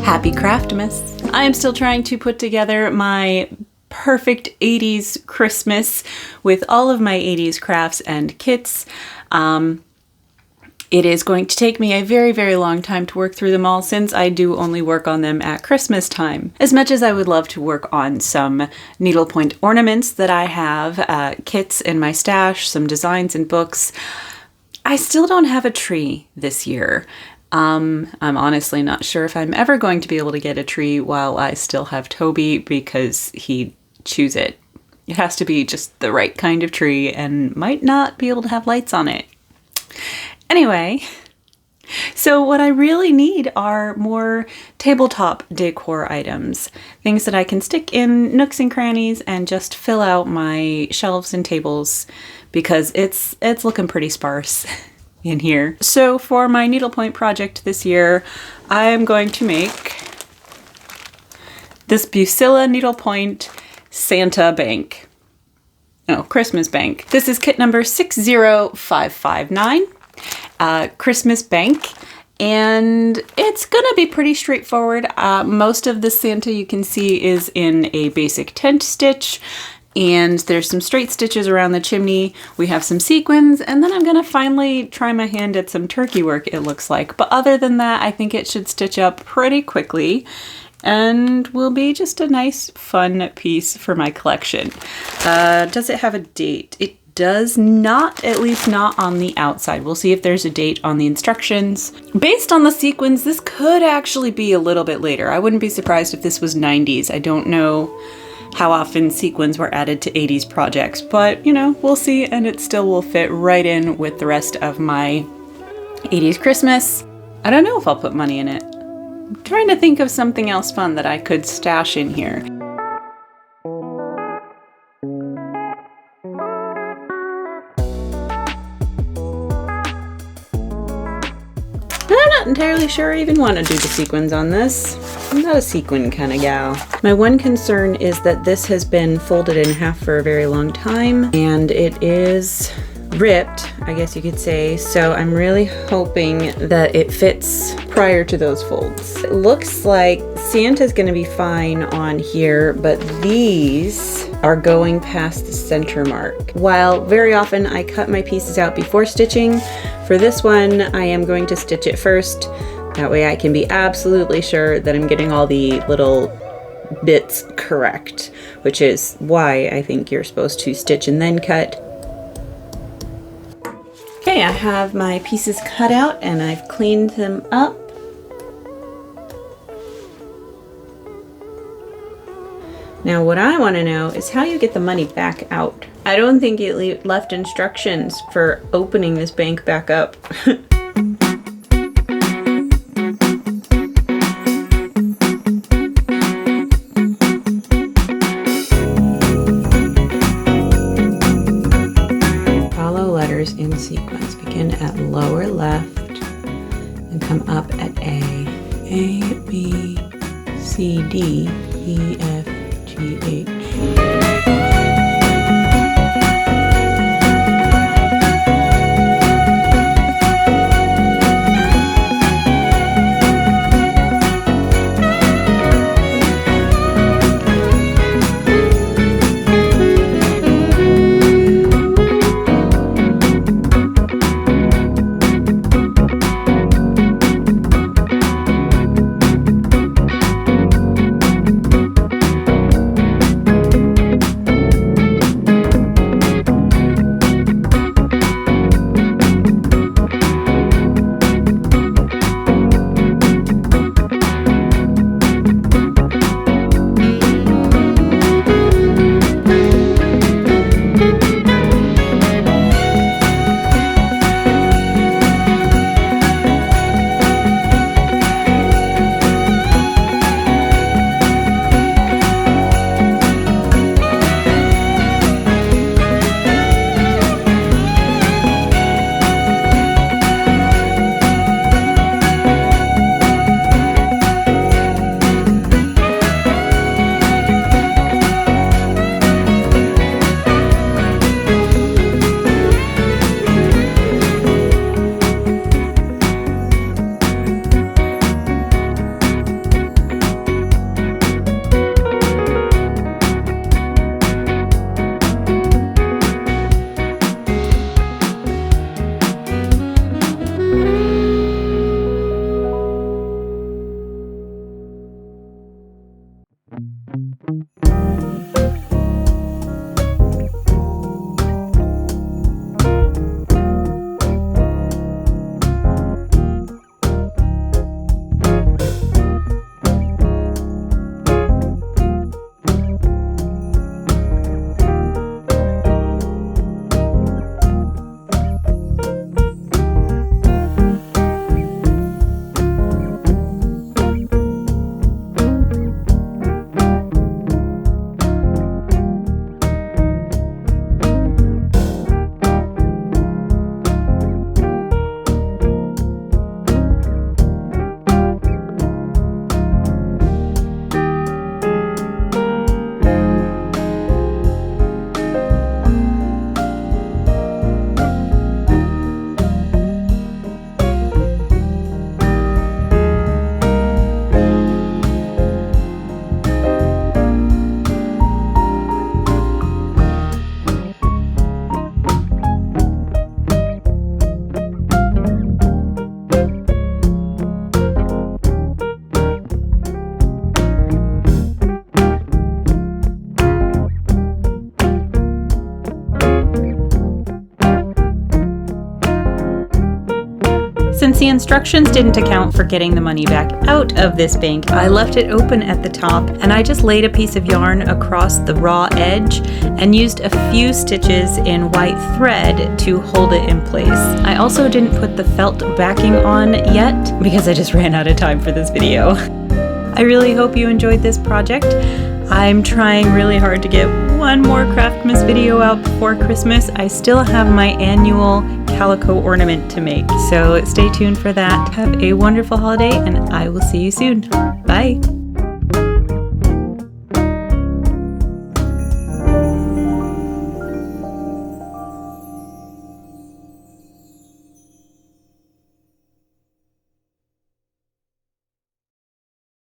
Happy Craftmas! I am still trying to put together my perfect 80s Christmas with all of my 80s crafts and kits. It is going to take me a very, very long time to work through them all since I do only work on them at Christmas time. As much as I would love to work on some needlepoint ornaments that I have, kits in my stash, some designs and books, I still don't have a tree this year. I'm honestly not sure if I'm ever going to be able to get a tree while I still have Toby because he chews it. It has to be just the right kind of tree and might not be able to have lights on it. Anyway, so what I really need are more tabletop decor items, things that I can stick in nooks and crannies and just fill out my shelves and tables because it's looking pretty sparse in here. So for my needlepoint project this year, I am going to make this Bucilla Needlepoint Santa bank. Oh, Christmas bank. This is kit number 60559, Christmas bank, and it's gonna be pretty straightforward. Most of the Santa you can see is in a basic tent stitch, and there's some straight stitches around the chimney. We have some sequins, and then I'm gonna finally try my hand at some turkey work, it looks like. But other than that, I think it should stitch up pretty quickly and will be just a nice, fun piece for my collection. Does it have a date? It does not, at least not on the outside. We'll see if there's a date on the instructions. Based on the sequins, this could actually be a little bit later. I wouldn't be surprised if this was 90s. I don't know how often sequins were added to 80s projects, but you know, we'll see, and it still will fit right in with the rest of my 80s Christmas. I don't know if I'll put money in it. I'm trying to think of something else fun that I could stash in here. I'm not entirely sure I even want to do the sequins on this. I'm not a sequin kind of gal. My one concern is that this has been folded in half for a very long time and it is ripped, I guess you could say. So I'm really hoping that it fits prior to those folds. It looks like Santa's gonna be fine on here, but these are going past the center mark. While very often I cut my pieces out before stitching, for this one I am going to stitch it first. That way I can be absolutely sure that I'm getting all the little bits correct, which is why I think you're supposed to stitch and then cut. Okay, I have my pieces cut out and I've cleaned them up. Now what I want to know is how you get the money back out. I don't think it left instructions for opening this bank back up. Follow letters in sequence. Begin at lower left and come up at A. A, B, C, D, E, F, G, H. Since the instructions didn't account for getting the money back out of this bank, I left it open at the top and I just laid a piece of yarn across the raw edge and used a few stitches in white thread to hold it in place. I also didn't put the felt backing on yet because I just ran out of time for this video. I really hope you enjoyed this project. I'm trying really hard to get one more Craftmas video out before Christmas. I still have my annual calico ornament to make, so stay tuned for that. Have a wonderful holiday and I will see you soon. Bye!